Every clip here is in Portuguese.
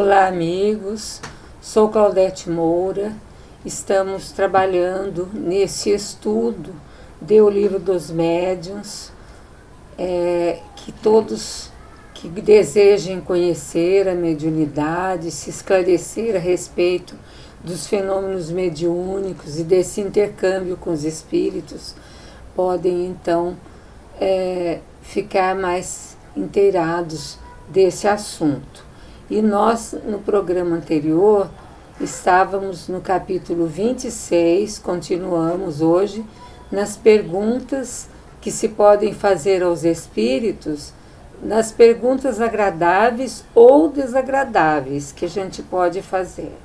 Olá, amigos. Sou Claudete Moura. Estamos trabalhando nesse estudo do Livro dos Médiuns, que todos que desejem conhecer a mediunidade, se esclarecer a respeito dos fenômenos mediúnicos e desse intercâmbio com os espíritos, podem então ficar mais inteirados desse assunto. E nós, no programa anterior, estávamos no capítulo 26, continuamos hoje, nas perguntas que se podem fazer aos espíritos, nas perguntas agradáveis ou desagradáveis que a gente pode fazer.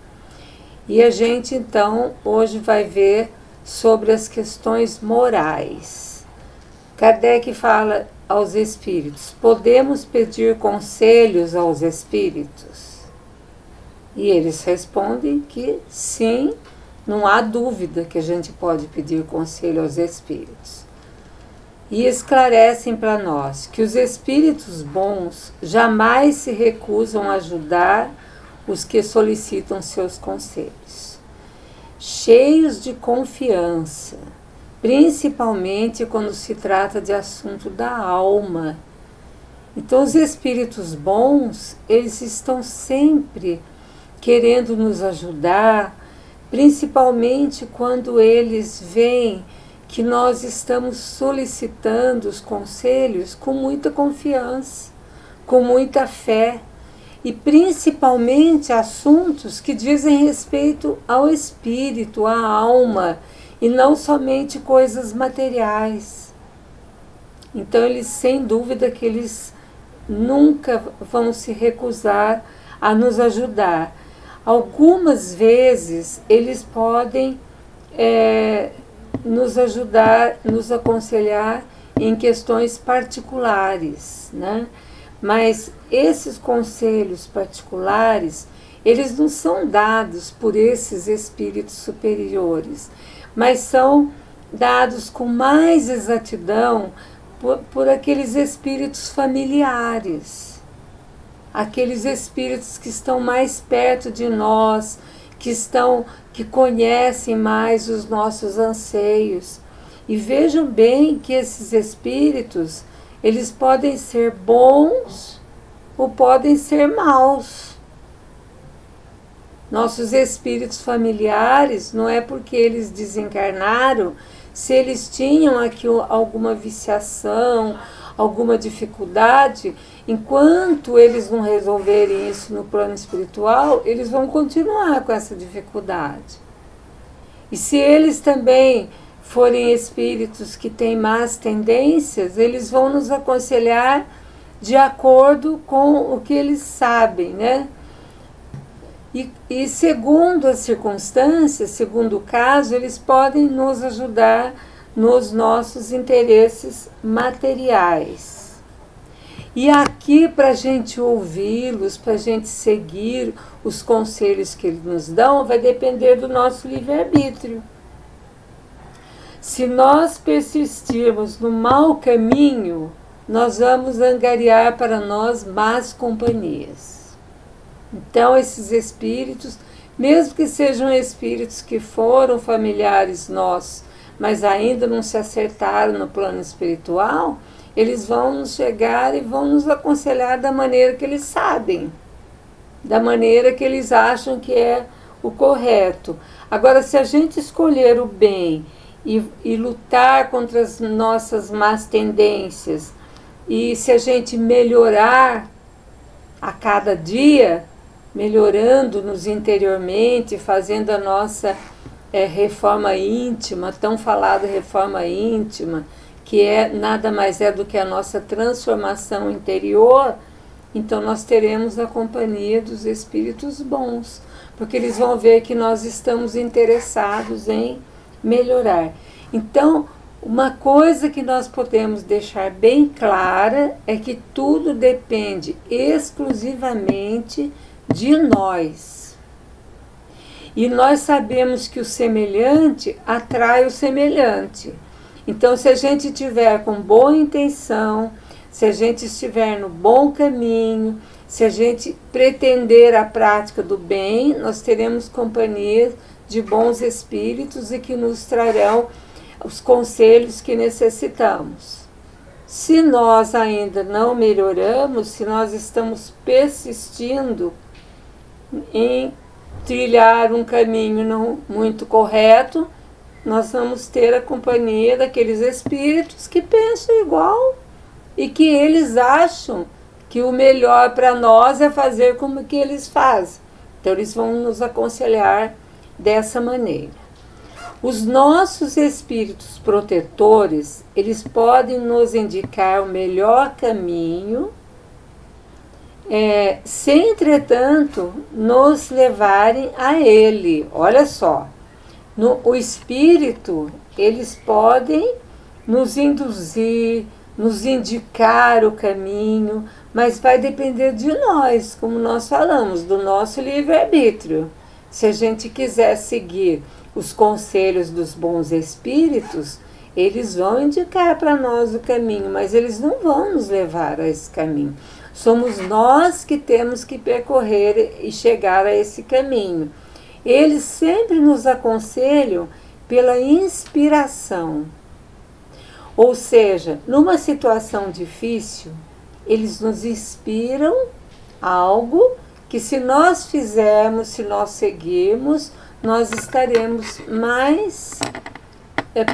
E a gente, então, hoje vai ver sobre as questões morais. Kardec fala aos espíritos: podemos pedir conselhos aos espíritos? E eles respondem que sim, não há dúvida que a gente pode pedir conselho aos espíritos. E esclarecem para nós que os espíritos bons jamais se recusam a ajudar os que solicitam seus conselhos. Cheios de confiança, principalmente quando se trata de assunto da alma. Então, os espíritos bons, eles estão sempre querendo nos ajudar, principalmente quando eles veem que nós estamos solicitando os conselhos com muita confiança, com muita fé, e principalmente assuntos que dizem respeito ao espírito, à alma, e não somente coisas materiais. Então, eles, sem dúvida, que eles nunca vão se recusar a nos ajudar. Algumas vezes, eles podem nos ajudar, nos aconselhar em questões particulares, né? Mas esses conselhos particulares, eles não são dados por esses espíritos superiores, mas são dados com mais exatidão por aqueles espíritos familiares, aqueles espíritos que estão mais perto de nós, que conhecem mais os nossos anseios. E vejam bem que esses espíritos, eles podem ser bons ou podem ser maus. Nossos espíritos familiares, não é porque eles desencarnaram, se eles tinham aqui alguma viciação, alguma dificuldade, enquanto eles não resolverem isso no plano espiritual, eles vão continuar com essa dificuldade. E se eles também forem espíritos que têm más tendências, eles vão nos aconselhar de acordo com o que eles sabem, né? E segundo as circunstâncias, segundo o caso, eles podem nos ajudar nos nossos interesses materiais. E aqui, para a gente ouvi-los, para a gente seguir os conselhos que eles nos dão, vai depender do nosso livre-arbítrio. Se nós persistirmos no mau caminho, nós vamos angariar para nós más companhias. Então, esses espíritos, mesmo que sejam espíritos que foram familiares nossos, mas ainda não se acertaram no plano espiritual, eles vão nos chegar e vão nos aconselhar da maneira que eles sabem, da maneira que eles acham que é o correto. Agora, se a gente escolher o bem e lutar contra as nossas más tendências, e se a gente melhorar a cada dia, melhorando-nos interiormente, fazendo a nossa reforma íntima, tão falada reforma íntima, que nada mais é do que a nossa transformação interior, então nós teremos a companhia dos espíritos bons, porque eles vão ver que nós estamos interessados em melhorar. Então, uma coisa que nós podemos deixar bem clara é que tudo depende exclusivamente de nós. E nós sabemos que o semelhante atrai o semelhante. Então, se a gente tiver com boa intenção, se a gente estiver no bom caminho, Se a gente pretender a prática do bem, nós teremos companhia de bons espíritos e que nos trarão os conselhos que necessitamos. Se nós ainda não melhoramos, se nós estamos persistindo em trilhar um caminho não muito correto, nós vamos ter a companhia daqueles espíritos que pensam igual e que eles acham que o melhor para nós é fazer como que eles fazem. Então eles vão nos aconselhar dessa maneira. Os nossos espíritos protetores, eles podem nos indicar o melhor caminho, sem, entretanto, nos levarem a ele. Olha só, o espírito, eles podem nos induzir, nos indicar o caminho, mas vai depender de nós, como nós falamos, do nosso livre-arbítrio. Se a gente quiser seguir os conselhos dos bons espíritos, eles vão indicar para nós o caminho, mas eles não vão nos levar a esse caminho. Somos nós que temos que percorrer e chegar a esse caminho. Eles sempre nos aconselham pela inspiração. Ou seja, numa situação difícil, eles nos inspiram algo que, se nós fizermos, se nós seguirmos, nós estaremos mais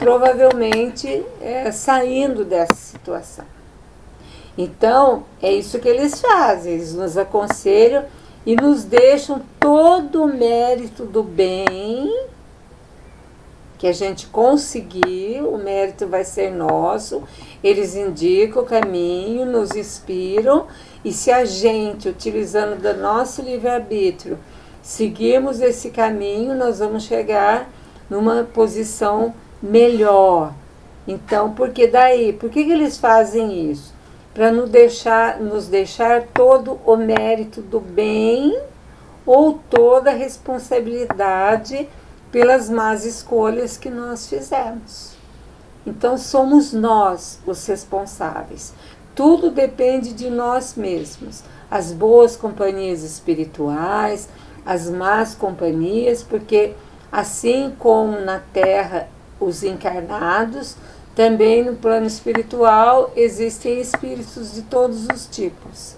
provavelmente saindo dessa situação. Então, é isso que eles fazem, eles nos aconselham e nos deixam todo o mérito do bem que a gente conseguir, o mérito vai ser nosso, eles indicam o caminho, nos inspiram, e se a gente, utilizando do nosso livre-arbítrio, seguirmos esse caminho, nós vamos chegar numa posição melhor. Então, por que daí? Por que eles fazem isso? Para nos deixar todo o mérito do bem ou toda a responsabilidade pelas más escolhas que nós fizemos. Então, somos nós os responsáveis. Tudo depende de nós mesmos. As boas companhias espirituais, as más companhias, porque assim como na Terra os encarnados, também no plano espiritual existem espíritos de todos os tipos.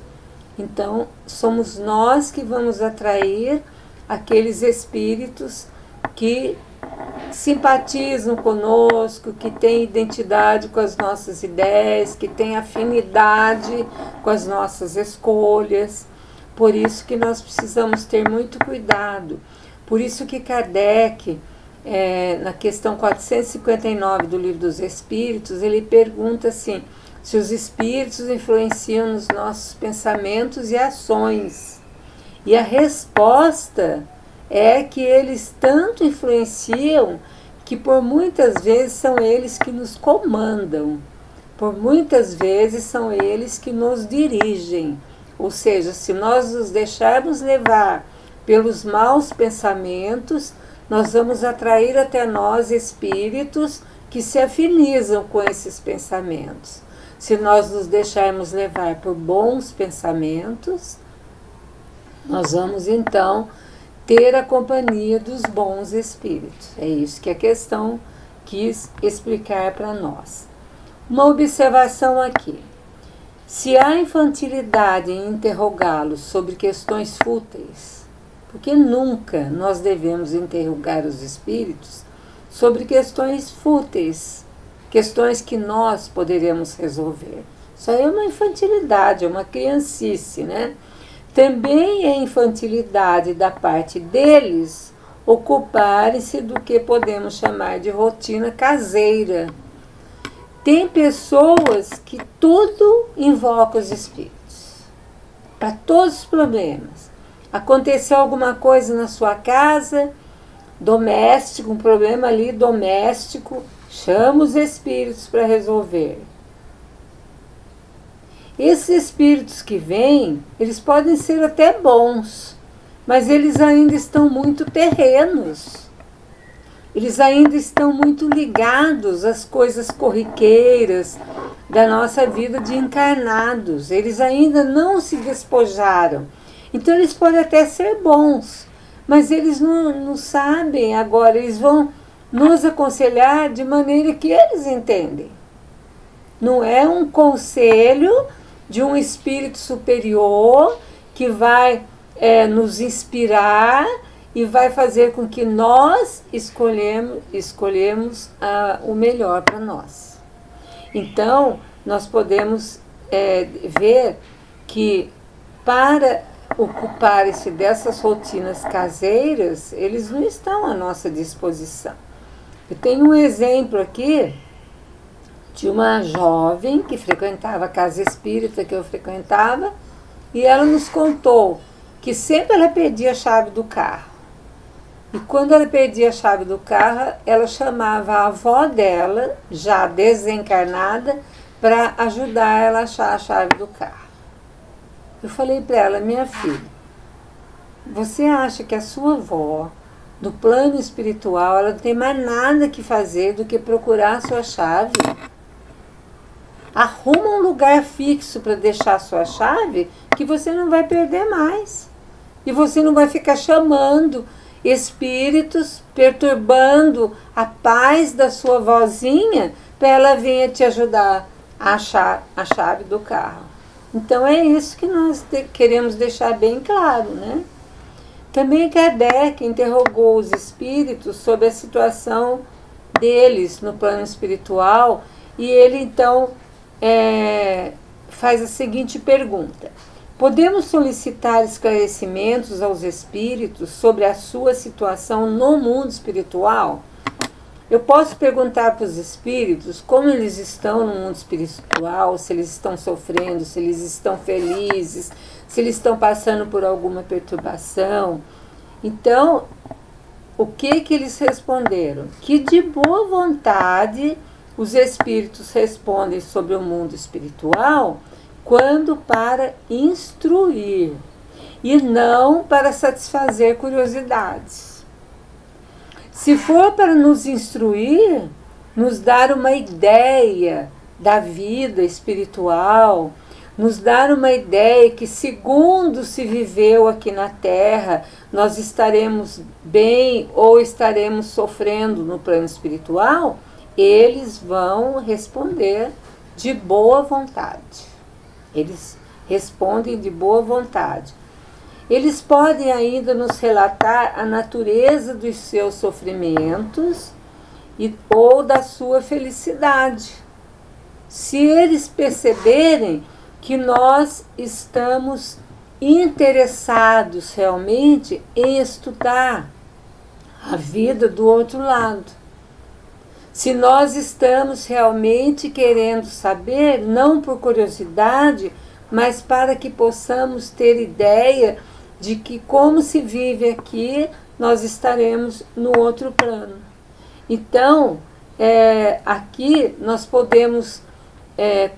Então, somos nós que vamos atrair aqueles espíritos que simpatizam conosco, que têm identidade com as nossas ideias, que têm afinidade com as nossas escolhas. Por isso que nós precisamos ter muito cuidado. Por isso que Kardec, na questão 459 do Livro dos Espíritos, ele pergunta assim, se os espíritos influenciam nos nossos pensamentos e ações. E a resposta é que eles tanto influenciam que por muitas vezes são eles que nos comandam, por muitas vezes são eles que nos dirigem. Ou seja, se nós nos deixarmos levar pelos maus pensamentos, nós vamos atrair até nós espíritos que se afinizam com esses pensamentos. Se nós nos deixarmos levar por bons pensamentos, nós vamos então ter a companhia dos bons espíritos. É isso que a questão quis explicar para nós. Uma observação aqui. Se há infantilidade em interrogá-los sobre questões fúteis, porque nunca nós devemos interrogar os espíritos sobre questões fúteis, questões que nós poderemos resolver. Isso aí é uma infantilidade, é uma criancice, né? Também é infantilidade da parte deles ocuparem-se do que podemos chamar de rotina caseira. Tem pessoas que tudo invoca os espíritos, para todos os problemas. Aconteceu alguma coisa na sua casa, doméstico, um problema ali doméstico, chama os espíritos para resolver. Esses espíritos que vêm, eles podem ser até bons, mas eles ainda estão muito terrenos. Eles ainda estão muito ligados às coisas corriqueiras, da nossa vida de encarnados. Eles ainda não se despojaram. Então eles podem até ser bons, mas eles não sabem agora, eles vão nos aconselhar de maneira que eles entendem. Não é um conselho de um espírito superior que vai nos inspirar e vai fazer com que nós escolhemos o melhor para nós. Então, nós podemos ver que para ocupar-se dessas rotinas caseiras, eles não estão à nossa disposição. Eu tenho um exemplo aqui de uma jovem que frequentava a casa espírita que eu frequentava, e ela nos contou que sempre ela perdia a chave do carro. E quando ela perdia a chave do carro, ela chamava a avó dela, já desencarnada, para ajudar ela a achar a chave do carro. Eu falei para ela: minha filha, você acha que a sua avó, no plano espiritual, ela não tem mais nada que fazer do que procurar a sua chave? Arruma um lugar fixo para deixar a sua chave, que você não vai perder mais. E você não vai ficar chamando espíritos, perturbando a paz da sua vozinha para ela vir te ajudar a achar a chave do carro. Então é isso que nós queremos deixar bem claro, né? Também Kardec interrogou os espíritos sobre a situação deles no plano espiritual, e ele então faz a seguinte pergunta: podemos solicitar esclarecimentos aos espíritos sobre a sua situação no mundo espiritual? Eu posso perguntar para os espíritos como eles estão no mundo espiritual, se eles estão sofrendo, se eles estão felizes, se eles estão passando por alguma perturbação. Então, o que eles responderam? Que de boa vontade os espíritos respondem sobre o mundo espiritual quando para instruir e não para satisfazer curiosidades. Se for para nos instruir, nos dar uma ideia da vida espiritual, nos dar uma ideia que, segundo se viveu aqui na Terra, nós estaremos bem ou estaremos sofrendo no plano espiritual, eles vão responder de boa vontade. Eles respondem de boa vontade. Eles podem ainda nos relatar a natureza dos seus sofrimentos ou da sua felicidade. Se eles perceberem que nós estamos interessados realmente em estudar a vida do outro lado. Se nós estamos realmente querendo saber, não por curiosidade, mas para que possamos ter ideia de que, como se vive aqui, nós estaremos no outro plano. Então, aqui nós podemos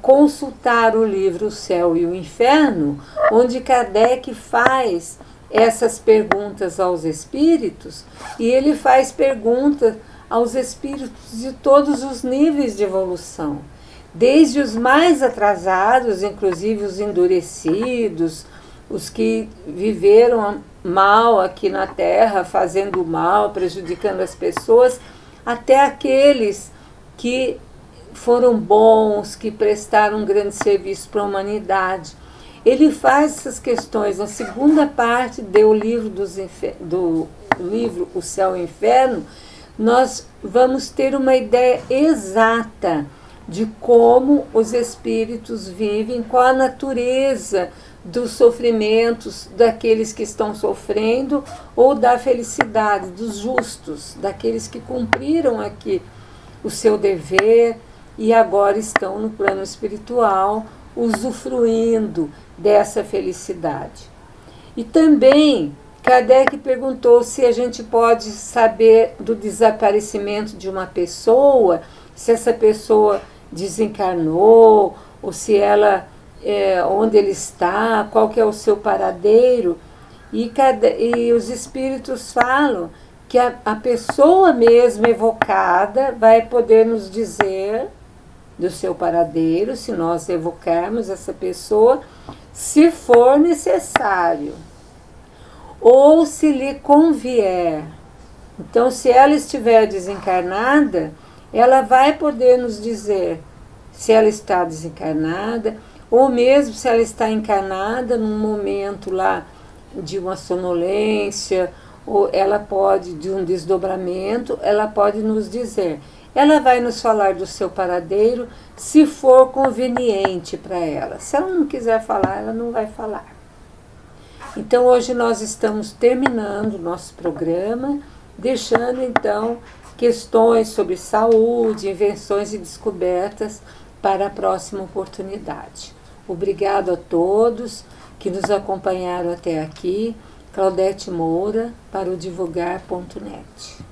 consultar o livro O Céu e o Inferno, onde Kardec faz essas perguntas aos espíritos, e ele faz perguntas aos espíritos de todos os níveis de evolução, desde os mais atrasados, inclusive os endurecidos, os que viveram mal aqui na Terra, fazendo mal, prejudicando as pessoas, até aqueles que foram bons, que prestaram um grande serviço para a humanidade. Ele faz essas questões. Na segunda parte do livro, do livro O Céu e o Inferno, nós vamos ter uma ideia exata de como os espíritos vivem, qual a natureza dos sofrimentos daqueles que estão sofrendo ou da felicidade dos justos, daqueles que cumpriram aqui o seu dever e agora estão no plano espiritual usufruindo dessa felicidade. E também Kardec perguntou se a gente pode saber do desaparecimento de uma pessoa, se essa pessoa desencarnou, ou se ela, onde ele está, qual que é o seu paradeiro. E os espíritos falam que a pessoa mesmo evocada vai poder nos dizer do seu paradeiro, se nós evocarmos essa pessoa, se for necessário, ou se lhe convier. Então, se ela estiver desencarnada, ela vai poder nos dizer se ela está desencarnada, ou mesmo se ela está encarnada num momento lá de uma sonolência, ou ela pode, de um desdobramento, ela pode nos dizer. Ela vai nos falar do seu paradeiro se for conveniente para ela. Se ela não quiser falar, ela não vai falar. Então, hoje nós estamos terminando o nosso programa, deixando então questões sobre saúde, invenções e descobertas para a próxima oportunidade. Obrigado a todos que nos acompanharam até aqui. Claudete Moura, para o divulgar.net.